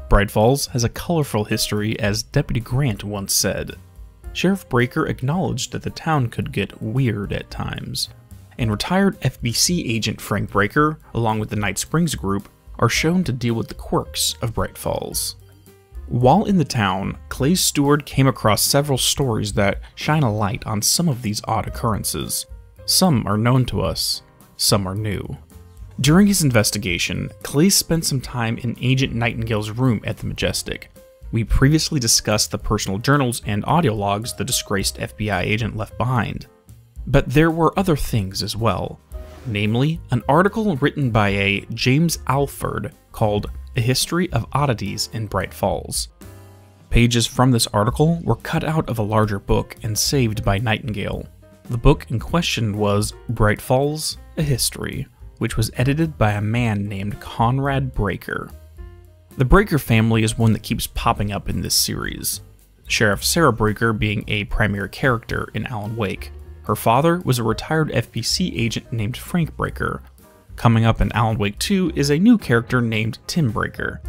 Bright Falls has a colorful history, as Deputy Grant once said. Sheriff Breaker acknowledged that the town could get weird at times, and retired FBC agent Frank Breaker, along with the Night Springs group, are shown to deal with the quirks of Bright Falls. While in the town, Clay's Steward came across several stories that shine a light on some of these odd occurrences. Some are known to us, some are new. During his investigation, Clay spent some time in Agent Nightingale's room at the Majestic. We previously discussed the personal journals and audio logs the disgraced FBI agent left behind. But there were other things as well. Namely, an article written by a James Alford called A History of Oddities in Bright Falls. Pages from this article were cut out of a larger book and saved by Nightingale. The book in question was Bright Falls, A History, which was edited by a man named Conrad Breaker. The Breaker family is one that keeps popping up in this series, Sheriff Sarah Breaker being a primary character in Alan Wake. Her father was a retired FBC agent named Frank Breaker. Coming up in Alan Wake 2 is a new character named Tim Breaker.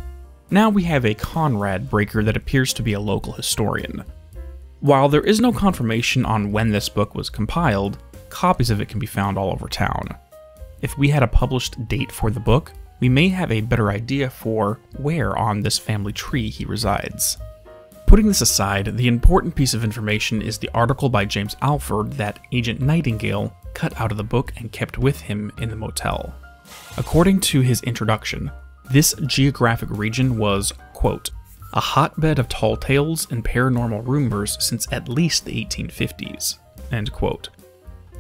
Now we have a Conrad Breaker that appears to be a local historian. While there is no confirmation on when this book was compiled, copies of it can be found all over town. If we had a published date for the book, we may have a better idea for where on this family tree he resides. Putting this aside, the important piece of information is the article by James Alford that Agent Nightingale cut out of the book and kept with him in the motel. According to his introduction, this geographic region was, quote, a hotbed of tall tales and paranormal rumors since at least the 1850s, end quote.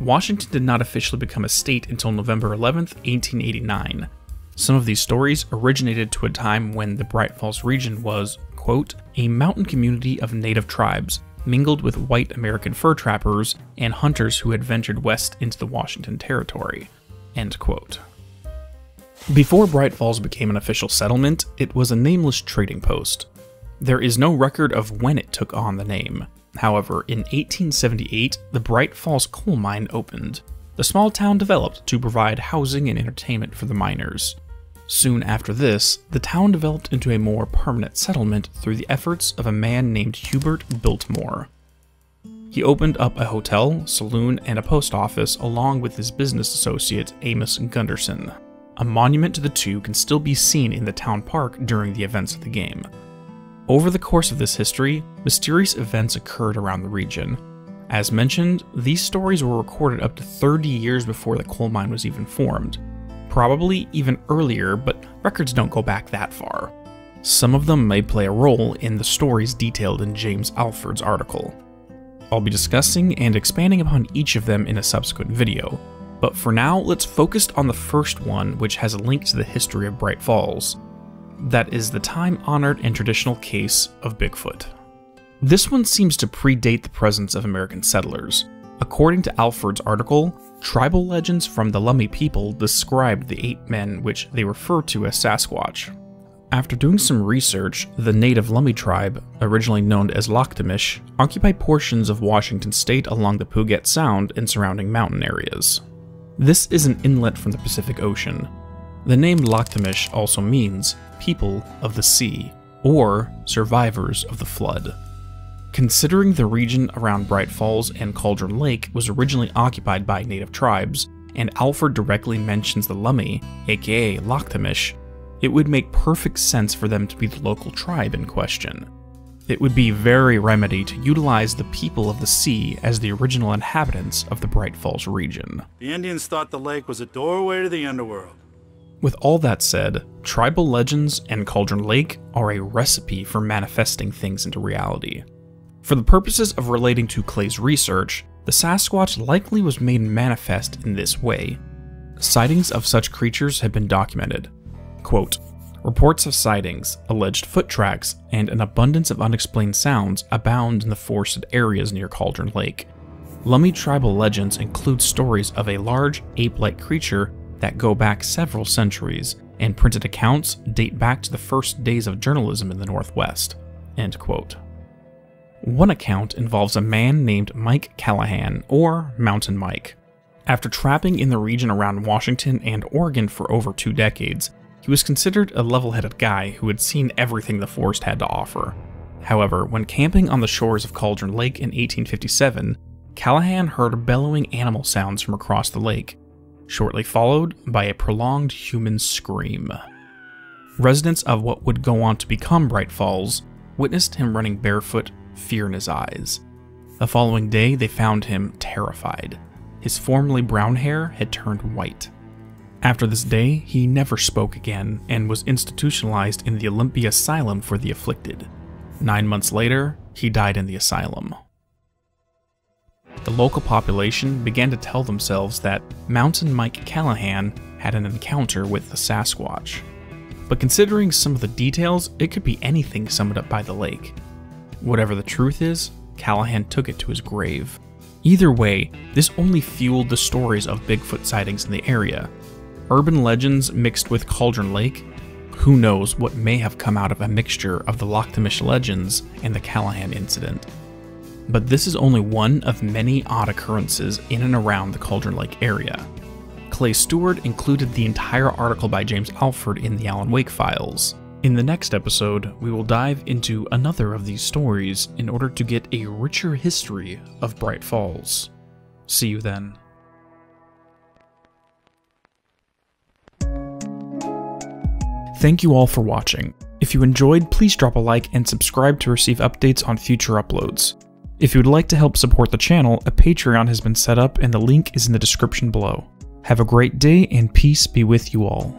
Washington did not officially become a state until November 11th, 1889. Some of these stories originated to a time when the Bright Falls region was, quote, a mountain community of native tribes, mingled with white American fur trappers and hunters who had ventured west into the Washington Territory, end quote. Before Bright Falls became an official settlement, it was a nameless trading post. There is no record of when it took on the name. However, in 1878, the Bright Falls coal mine opened. The small town developed to provide housing and entertainment for the miners. Soon after this, the town developed into a more permanent settlement through the efforts of a man named Hubert Biltmore. He opened up a hotel, saloon, and a post office along with his business associate Amos Gunderson. A monument to the two can still be seen in the town park during the events of the game. Over the course of this history, mysterious events occurred around the region. As mentioned, these stories were recorded up to 30 years before the coal mine was even formed. Probably even earlier, but records don't go back that far. Some of them may play a role in the stories detailed in James Alford's article. I'll be discussing and expanding upon each of them in a subsequent video, but for now let's focus on the first one, which has a link to the history of Bright Falls. That is the time-honored and traditional case of Bigfoot. This one seems to predate the presence of American settlers. According to Alford's article, tribal legends from the Lummi people described the 8 men which they refer to as Sasquatch. After doing some research, the native Lummi tribe, originally known as Lakhtamish, occupied portions of Washington state along the Puget Sound and surrounding mountain areas. This is an inlet from the Pacific Ocean. The name Lakhtamish also means people of the sea, or survivors of the flood. Considering the region around Bright Falls and Cauldron Lake was originally occupied by native tribes, and Alford directly mentions the Lummi, aka Lakhtamish, it would make perfect sense for them to be the local tribe in question. It would be very remedy to utilize the people of the sea as the original inhabitants of the Bright Falls region. The Indians thought the lake was a doorway to the underworld. With all that said, tribal legends and Cauldron Lake are a recipe for manifesting things into reality. For the purposes of relating to Clay's research, the Sasquatch likely was made manifest in this way. Sightings of such creatures have been documented. Quote, reports of sightings, alleged foot tracks, and an abundance of unexplained sounds abound in the forested areas near Cauldron Lake. Lummi tribal legends include stories of a large ape-like creature that go back several centuries, and printed accounts date back to the first days of journalism in the Northwest. End quote. One account involves a man named Mike Callahan, or Mountain Mike. After trapping in the region around Washington and Oregon for over 2 decades, He was considered a level-headed guy who had seen everything the forest had to offer. However, when camping on the shores of Cauldron Lake in 1857, Callahan heard bellowing animal sounds from across the lake, shortly followed by a prolonged human scream. Residents of what would go on to become Bright Falls witnessed him running barefoot, fear in his eyes. The following day, they found him terrified. His formerly brown hair had turned white. After this day, he never spoke again and was institutionalized in the Olympia Asylum for the Afflicted. 9 months later, he died in the asylum. The local population began to tell themselves that Mountain Mike Callahan had an encounter with the Sasquatch. But considering some of the details, it could be anything summoned up by the lake. Whatever the truth is, Callahan took it to his grave. Either way, this only fueled the stories of Bigfoot sightings in the area. Urban legends mixed with Cauldron Lake. Who knows what may have come out of a mixture of the Lochtimish legends and the Callahan incident. But this is only one of many odd occurrences in and around the Cauldron Lake area. Clay Steward included the entire article by James Alford in the Alan Wake files. In the next episode, we will dive into another of these stories in order to get a richer history of Bright Falls. See you then. Thank you all for watching. If you enjoyed, please drop a like and subscribe to receive updates on future uploads. If you would like to help support the channel, a Patreon has been set up and the link is in the description below. Have a great day and peace be with you all.